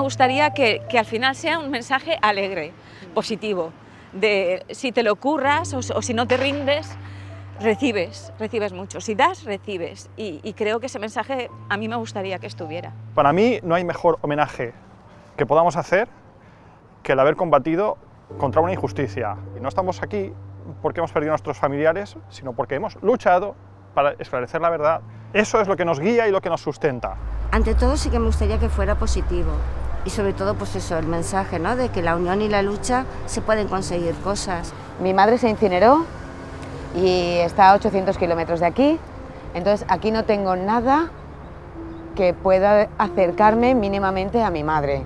Me gustaría que al final sea un mensaje alegre, positivo, de si te lo curras o si no te rindes, recibes mucho. Si das, recibes. Y creo que ese mensaje a mí me gustaría que estuviera. Para mí no hay mejor homenaje que podamos hacer que el haber combatido contra una injusticia. Y no estamos aquí porque hemos perdido a nuestros familiares, sino porque hemos luchado para esclarecer la verdad. Eso es lo que nos guía y lo que nos sustenta. Ante todo sí que me gustaría que fuera positivo y sobre todo pues eso, el mensaje, ¿no?, de que la unión y la lucha se pueden conseguir cosas. Mi madre se incineró y está a 800 kilómetros de aquí, entonces aquí no tengo nada que pueda acercarme mínimamente a mi madre.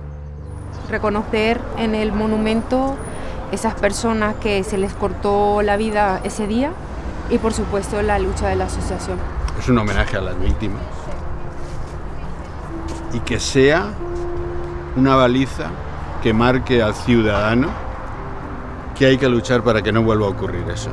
Reconocer en el monumento esas personas que se les cortó la vida ese día y por supuesto la lucha de la asociación. Es un homenaje a las víctimas y que sea una baliza que marque al ciudadano que hay que luchar para que no vuelva a ocurrir eso.